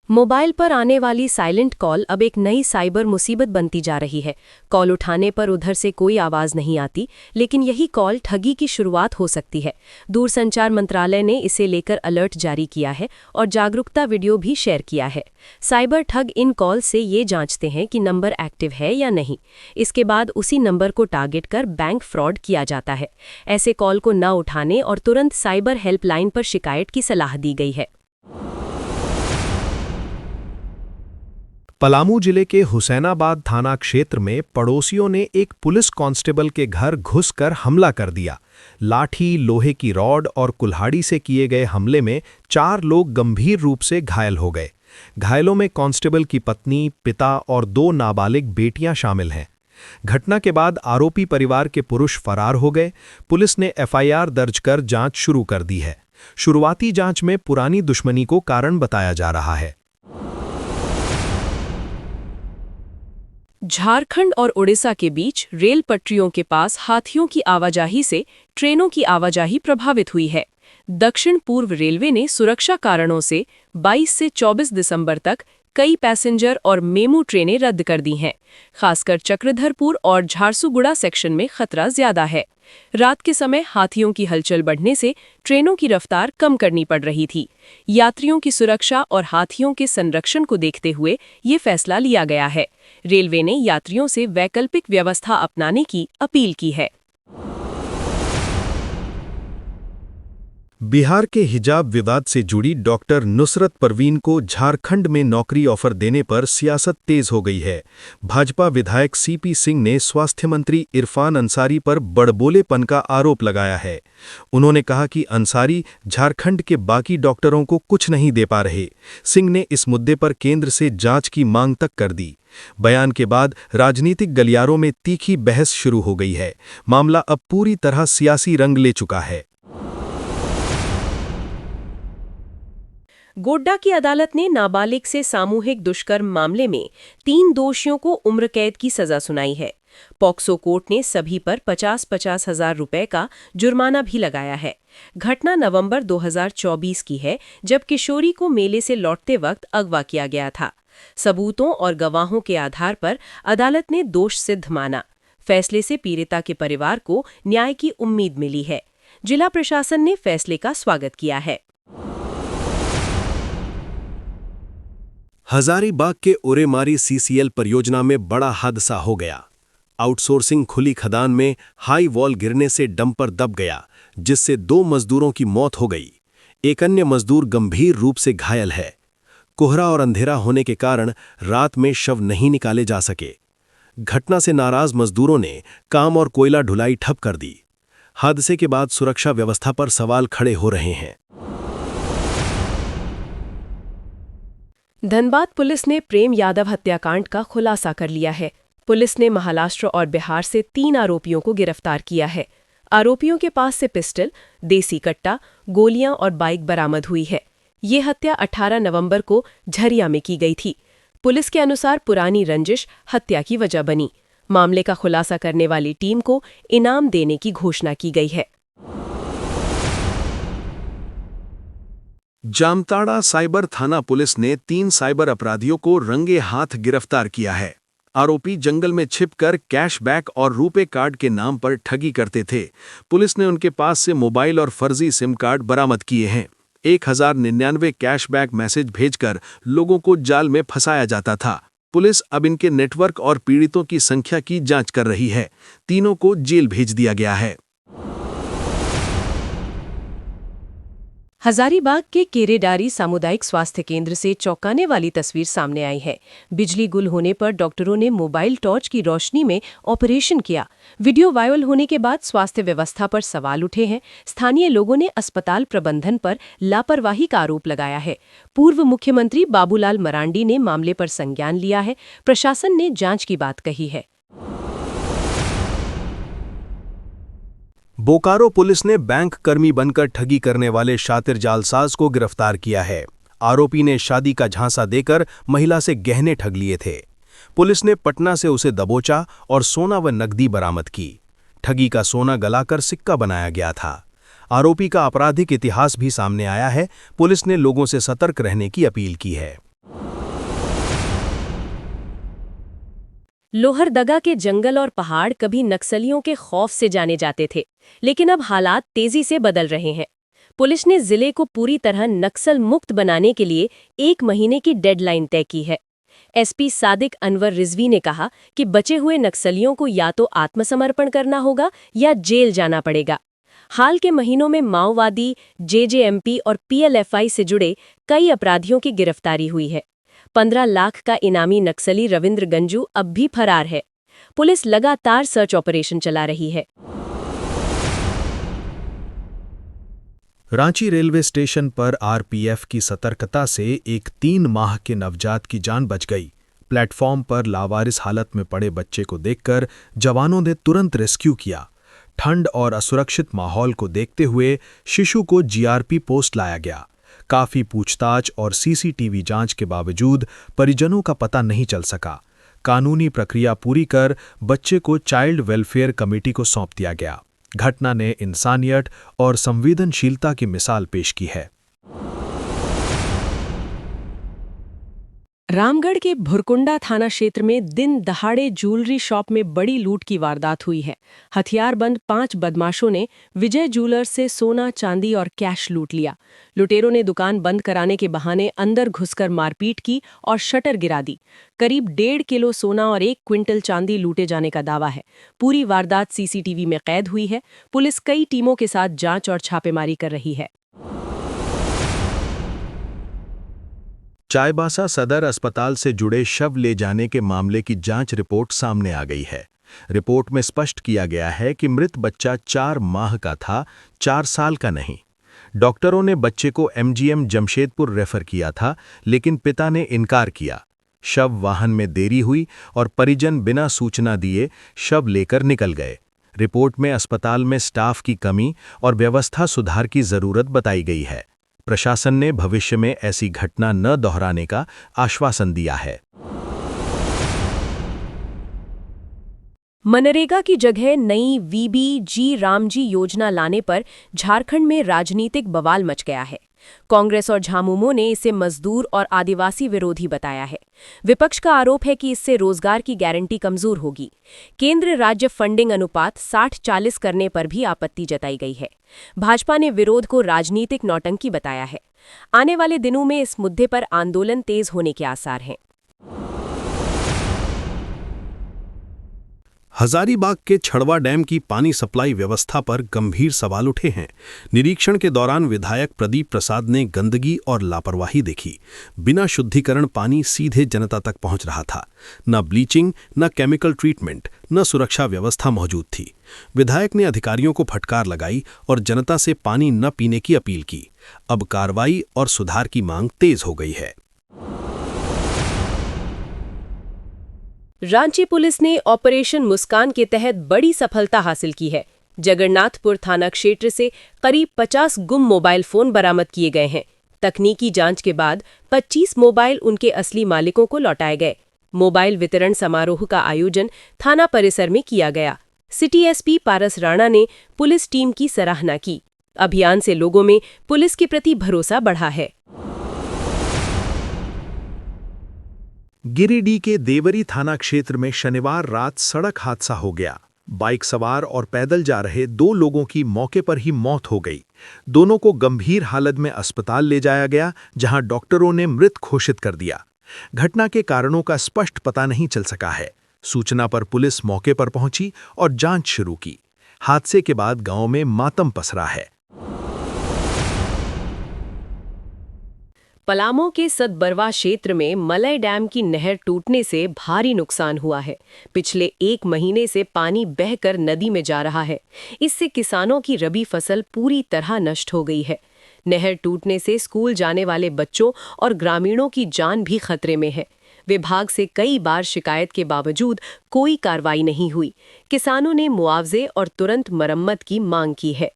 Mobile पर आने वाली साइलेंट कॉल अब एक नई साइबर मुसीबत बनती जा रही है। कॉल उठाने पर उधर से कोई आवाज़ नहीं आती, लेकिन यही कॉल ठगी की शुरुआत हो सकती है। दूरसंचार मंत्रालय ने इसे लेकर अलर्ट जारी किया है और जागरूकता वीडियो भी शेयर किया है। साइबर ठग इन कॉल से ये जांचते हैं कि नंबर एक्टिव है या नहीं। इसके बाद उसी नंबर को टारगेट कर बैंक फ्रॉड किया जाता है। ऐसे कॉल को न उठाने और तुरंत साइबर हेल्पलाइन पर शिकायत की सलाह दी गई है। पलामू जिले के हुसैनाबाद थाना क्षेत्र में पड़ोसियों ने एक पुलिस कांस्टेबल के घर घुसकर हमला कर दिया। लाठी, लोहे की रॉड और कुल्हाड़ी से किए गए हमले में 4 लोग गंभीर रूप से घायल हो गए। घायलों में कांस्टेबल की पत्नी, पिता और 2 नाबालिग बेटियां शामिल हैं। घटना के बाद आरोपी परिवार के पुरुष फरार हो गए। पुलिस ने एफआईआर दर्ज कर जांच शुरू कर दी है। शुरुआती जांच में पुरानी दुश्मनी को कारण बताया जा रहा है। झारखंड और ओडिशा के बीच रेल पटरियों के पास हाथियों की आवाजाही से ट्रेनों की आवाजाही प्रभावित हुई है। दक्षिण पूर्व रेलवे ने सुरक्षा कारणों से 22 से 24 दिसंबर तक कई पैसेंजर और मेमू ट्रेनें रद्द कर दी हैं। खासकर चक्रधरपुर और झारसुगुड़ा सेक्शन में खतरा ज्यादा है। रात के समय हाथियों की हलचल बढ़ने से ट्रेनों की रफ्तार कम करनी पड़ रही थी। यात्रियों की सुरक्षा और हाथियों के संरक्षण को देखते हुए ये फैसला लिया गया है। रेलवे ने यात्रियों से वैकल्पिक व्यवस्था अपनाने की अपील की है। बिहार के हिजाब विवाद से जुड़ी डॉक्टर नुसरत परवीन को झारखंड में नौकरी ऑफर देने पर सियासत तेज हो गई है। भाजपा विधायक सीपी सिंह ने स्वास्थ्य मंत्री इरफान अंसारी पर बड़बोलेपन का आरोप लगाया है। उन्होंने कहा कि अंसारी झारखंड के बाकी डॉक्टरों को कुछ नहीं दे पा रहे। सिंह ने इस मुद्दे पर केंद्र से जांच की मांग तक कर दी। बयान के बाद राजनीतिक गलियारों में तीखी बहस शुरू हो गई है। मामला अब पूरी तरह सियासी रंग ले चुका है। गोड्डा की अदालत ने नाबालिग से सामूहिक दुष्कर्म मामले में 3 दोषियों को उम्र कैद की सजा सुनाई है। पॉक्सो कोर्ट ने सभी पर 50-50 हजार रुपए का जुर्माना भी लगाया है। घटना नवंबर 2024 की है, जब किशोरी को मेले से लौटते वक्त अगवा किया गया था। सबूतों और गवाहों के आधार पर अदालत ने दोष सिद्ध माना। फैसले से पीड़िता के परिवार को न्याय की उम्मीद मिली है। जिला प्रशासन ने फैसले का स्वागत किया है। हजारीबाग के ओरेमारी सीसीएल परियोजना में बड़ा हादसा हो गया। आउटसोर्सिंग खुली खदान में हाई वॉल गिरने से डंपर दब गया, जिससे 2 मजदूरों की मौत हो गई। एक अन्य मजदूर गंभीर रूप से घायल है। कोहरा और अंधेरा होने के कारण रात में शव नहीं निकाले जा सके। घटना से नाराज मजदूरों ने काम और कोयला ढुलाई ठप कर दी। हादसे के बाद सुरक्षा व्यवस्था पर सवाल खड़े हो रहे हैं। धनबाद पुलिस ने प्रेम यादव हत्याकांड का खुलासा कर लिया है। पुलिस ने महाराष्ट्र और बिहार से 3 आरोपियों को गिरफ्तार किया है। आरोपियों के पास से पिस्टल, देसी कट्टा, गोलियां और बाइक बरामद हुई है। ये हत्या 18 नवंबर को झरिया में की गई थी। पुलिस के अनुसार पुरानी रंजिश हत्या की वजह बनी। मामले का खुलासा करने वाली टीम को इनाम देने की घोषणा की गई है। जामताड़ा साइबर थाना पुलिस ने 3 साइबर अपराधियों को रंगे हाथ गिरफ्तार किया है। आरोपी जंगल में छिपकर कैशबैक और रुपे कार्ड के नाम पर ठगी करते थे। पुलिस ने उनके पास से मोबाइल और फर्जी सिम कार्ड बरामद किए हैं। 1099 कैशबैक मैसेज भेजकर लोगों को जाल में फंसाया जाता था। पुलिस अब इनके नेटवर्क और पीड़ितों की संख्या की जांच कर रही है। तीनों को जेल भेज दिया गया है। हजारीबाग के केरेडारी सामुदायिक स्वास्थ्य केंद्र से चौंकाने वाली तस्वीर सामने आई है। बिजली गुल होने पर डॉक्टरों ने मोबाइल टॉर्च की रोशनी में ऑपरेशन किया। वीडियो वायरल होने के बाद स्वास्थ्य व्यवस्था पर सवाल उठे हैं। स्थानीय लोगों ने अस्पताल प्रबंधन पर लापरवाही का आरोप लगाया है। पूर्व मुख्यमंत्री बाबूलाल मरांडी ने मामले पर संज्ञान लिया है। प्रशासन ने जांच की बात कही है। बोकारो पुलिस ने बैंक कर्मी बनकर ठगी करने वाले शातिर जालसाज को गिरफ्तार किया है। आरोपी ने शादी का झांसा देकर महिला से गहने ठग लिए थे। पुलिस ने पटना से उसे दबोचा और सोना व नकदी बरामद की। ठगी का सोना गलाकर सिक्का बनाया गया था। आरोपी का आपराधिक इतिहास भी सामने आया है। पुलिस ने लोगों से सतर्क रहने की अपील की है। लोहरदगा के जंगल और पहाड़ कभी नक्सलियों के खौफ से जाने जाते थे, लेकिन अब हालात तेजी से बदल रहे हैं। पुलिस ने जिले को पूरी तरह नक्सल मुक्त बनाने के लिए 1 महीने की डेडलाइन तय की है। एसपी सादिक अनवर रिजवी ने कहा कि बचे हुए नक्सलियों को या तो आत्मसमर्पण करना होगा या जेल जाना पड़ेगा। हाल के महीनों में माओवादी, जेजेएमपी और पीएलएफआई से जुड़े कई अपराधियों की गिरफ्तारी हुई है। 15 लाख का इनामी नक्सली रविंद्र गंजू अब भी फरार है। पुलिस लगातार सर्च ऑपरेशन चला रही है। रांची रेलवे स्टेशन पर आरपीएफ की सतर्कता से एक 3 माह के नवजात की जान बच गई। प्लेटफॉर्म पर लावारिस हालत में पड़े बच्चे को देखकर जवानों ने तुरंत रेस्क्यू किया। ठंड और असुरक्षित माहौल को देखते हुए शिशु को जीआरपी पोस्ट लाया गया। काफी पूछताछ और सीसीटीवी जांच के बावजूद परिजनों का पता नहीं चल सका। कानूनी प्रक्रिया पूरी कर बच्चे को चाइल्ड वेलफेयर कमेटी को सौंप दिया गया। घटना ने इंसानियत और संवेदनशीलता की मिसाल पेश की है। रामगढ़ के भुरकुंडा थाना क्षेत्र में दिन दहाड़े ज्वेलरी शॉप में बड़ी लूट की वारदात हुई है। हथियारबंद 5 बदमाशों ने विजय ज्वेलर्स से सोना, चांदी और कैश लूट लिया। लुटेरों ने दुकान बंद कराने के बहाने अंदर घुसकर मारपीट की और शटर गिरा दी। करीब 1.5 किलो सोना और 1 क्विंटल चांदी लूटे जाने का दावा है। पूरी वारदात सीसीटीवी में कैद हुई है। पुलिस कई टीमों के साथ जांच और छापेमारी कर रही है। चाईबासा सदर अस्पताल से जुड़े शव ले जाने के मामले की जांच रिपोर्ट सामने आ गई है। रिपोर्ट में स्पष्ट किया गया है कि मृत बच्चा 4 माह का था, 4 साल का नहीं। डॉक्टरों ने बच्चे को एमजीएम जमशेदपुर रेफर किया था, लेकिन पिता ने इनकार किया। शव वाहन में देरी हुई और परिजन बिना सूचना दिए शव लेकर निकल गए। रिपोर्ट में अस्पताल में स्टाफ की कमी और व्यवस्था सुधार की जरूरत बताई गई है। प्रशासन ने भविष्य में ऐसी घटना न दोहराने का आश्वासन दिया है। मनरेगा की जगह नई वीबीजी रामजी योजना लाने पर झारखंड में राजनीतिक बवाल मच गया है। कांग्रेस और झामुमो ने इसे मजदूर और आदिवासी विरोधी बताया है। विपक्ष का आरोप है कि इससे रोजगार की गारंटी कमजोर होगी। केंद्र राज्य फंडिंग अनुपात 60-40 करने पर भी आपत्ति जताई गई है। भाजपा ने विरोध को राजनीतिक नौटंकी बताया है। आने वाले दिनों में इस मुद्दे पर आंदोलन तेज होने के आसार हैं। हजारीबाग के छड़वा डैम की पानी सप्लाई व्यवस्था पर गंभीर सवाल उठे हैं। निरीक्षण के दौरान विधायक प्रदीप प्रसाद ने गंदगी और लापरवाही देखी। बिना शुद्धिकरण पानी सीधे जनता तक पहुंच रहा था। न ब्लीचिंग, न केमिकल ट्रीटमेंट, न सुरक्षा व्यवस्था मौजूद थी। विधायक ने अधिकारियों को फटकार लगाई और जनता से पानी न पीने की अपील की। अब कार्रवाई और सुधार की मांग तेज हो गई है। रांची पुलिस ने ऑपरेशन मुस्कान के तहत बड़ी सफलता हासिल की है। जगन्नाथपुर थाना क्षेत्र से करीब 50 गुम मोबाइल फोन बरामद किए गए हैं। तकनीकी जांच के बाद 25 मोबाइल उनके असली मालिकों को लौटाए गए। मोबाइल वितरण समारोह का आयोजन थाना परिसर में किया गया। सिटी एसपी पारस राणा ने पुलिस टीम की सराहना की। अभियान से लोगों में पुलिस के प्रति भरोसा बढ़ा है। गिरिडीह के देवरी थाना क्षेत्र में शनिवार रात सड़क हादसा हो गया। बाइक सवार और पैदल जा रहे 2 लोगों की मौके पर ही मौत हो गई। दोनों को गंभीर हालत में अस्पताल ले जाया गया, जहां डॉक्टरों ने मृत घोषित कर दिया। घटना के कारणों का स्पष्ट पता नहीं चल सका है। सूचना पर पुलिस मौके पर पहुंची और जांच शुरू की। हादसे के बाद गांव में मातम पसरा है। पलामू के सतबरवा क्षेत्र में मलय डैम की नहर टूटने से भारी नुकसान हुआ है। पिछले 1 महीने से पानी बहकर नदी में जा रहा है। इससे किसानों की रबी फसल पूरी तरह नष्ट हो गई है। नहर टूटने से स्कूल जाने वाले बच्चों और ग्रामीणों की जान भी खतरे में है। विभाग से कई बार शिकायत के बावजूद कोई कार्रवाई नहीं हुई। किसानों ने मुआवजे और तुरंत मरम्मत की मांग की है।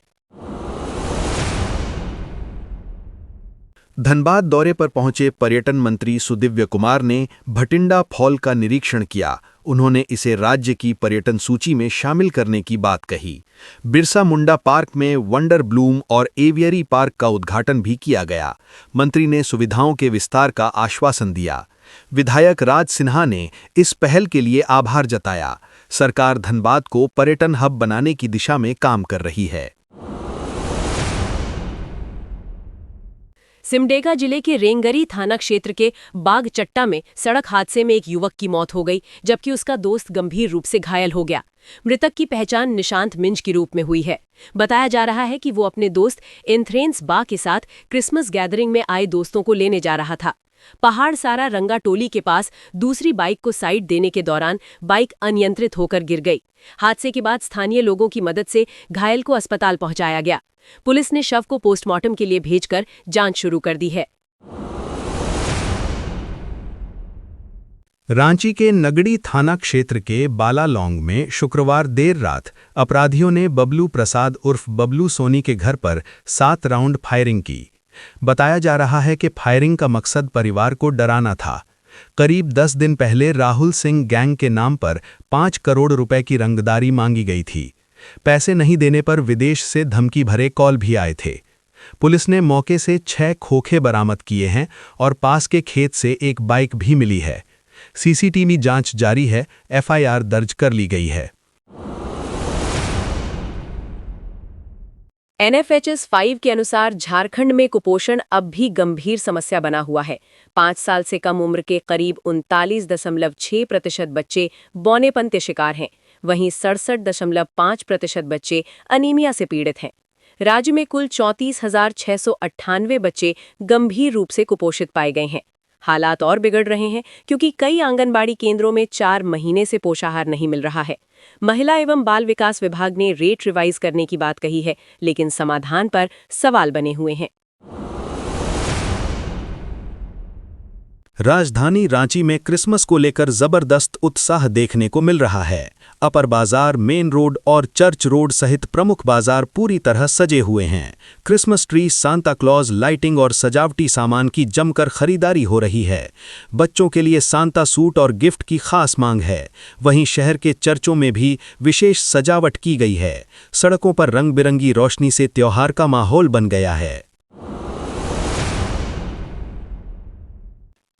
धनबाद दौरे पर पहुंचे पर्यटन मंत्री सुदिव्य कुमार ने भटिंडा फॉल का निरीक्षण किया। उन्होंने इसे राज्य की पर्यटन सूची में शामिल करने की बात कही। बिरसा मुंडा पार्क में वंडर ब्लूम और एवियरी पार्क का उद्घाटन भी किया गया। मंत्री ने सुविधाओं के विस्तार का आश्वासन दिया। विधायक राज सिन्हा ने इस पहल के लिए आभार जताया। सरकार धनबाद को पर्यटन हब बनाने की दिशा में काम कर रही है। सिमडेगा जिले के रेंगरी थाना क्षेत्र के बागचट्टा में सड़क हादसे में एक युवक की मौत हो गई, जबकि उसका दोस्त गंभीर रूप से घायल हो गया। मृतक की पहचान निशांत मिंज के रूप में हुई है। बताया जा रहा है कि वो अपने दोस्त एंथ्रेंस बा के साथ क्रिसमस गैदरिंग में आए दोस्तों को लेने जा रहा था। पहाड़ सारा रंगा टोली के पास दूसरी बाइक को साइड देने के दौरान बाइक अनियंत्रित होकर गिर गई। हादसे के बाद स्थानीय लोगों की मदद से घायल को अस्पताल पहुंचाया गया। पुलिस ने शव को पोस्टमार्टम के लिए भेजकर जांच शुरू कर दी है। रांची के नगड़ी थाना क्षेत्र के बालालौंग में शुक्रवार देर रात अपराधियों ने बबलू प्रसाद उर्फ बबलू सोनी के घर पर 7 राउंड फायरिंग की। बताया जा रहा है कि फायरिंग का मकसद परिवार को डराना था। करीब 10 दिन पहले राहुल सिंह गैंग के नाम पर 5 करोड़ रुपए की रंगदारी मांगी गई थी। पैसे नहीं देने पर विदेश से धमकी भरे कॉल भी आए थे। पुलिस ने मौके से 6 खोखे बरामद किए हैं और पास के खेत से एक बाइक भी मिली है। सीसीटीवी जांच जारी है, एफआईआर दर्ज कर ली गई है। NFHS 5 के अनुसार झारखंड में कुपोषण अब भी गंभीर समस्या बना हुआ है। 5 साल से कम उम्र के करीब 39.6% बच्चे बौनेपन के शिकार हैं। वहीं 67.5% बच्चे अनीमिया से पीड़ित हैं। राज्य में कुल 34,698 बच्चे गंभीर रूप से कुपोषित पाए गए हैं। हालात और बिगड़ रहे हैं क्योंकि कई आंगनबाड़ी केंद्रों में 4 महीने से पोषाहार नहीं मिल रहा है। महिला एवं बाल विकास विभाग ने रेट रिवाइज करने की बात कही है, लेकिन समाधान पर सवाल बने हुए हैं। राजधानी रांची में क्रिसमस को लेकर जबरदस्त उत्साह देखने को मिल रहा है। अपर बाजार, मेन रोड और चर्च रोड सहित प्रमुख बाजार पूरी तरह सजे हुए हैं। Christmas tree, Santa Claus, lighting और सजावटी सामान की जमकर खरीदारी हो रही है। बच्चों के लिए सांता सूट और गिफ्ट की खास मांग है। वहीं शहर के चर्चों में भी विशेष सजावट की गई है। सड़कों पर रंग बिरंगी रोशनी से त्योहार का माहौल बन गया है।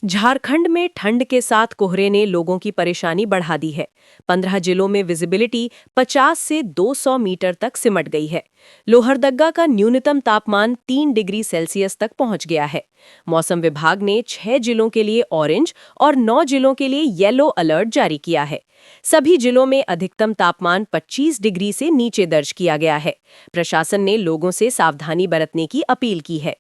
झारखंड में ठंड के साथ कोहरे ने लोगों की परेशानी बढ़ा दी है। 15 जिलों में विजिबिलिटी 50 से 200 मीटर तक सिमट गई है। लोहरदग्गा का न्यूनतम तापमान 3 डिग्री सेल्सियस तक पहुंच गया है। मौसम विभाग ने 6 जिलों के लिए ऑरेंज और 9 जिलों के लिए येलो अलर्ट जारी किया है। सभी जिलों में अधिकतम तापमान 25 डिग्री से नीचे दर्ज किया गया है। प्रशासन ने लोगों से सावधानी बरतने की अपील की है।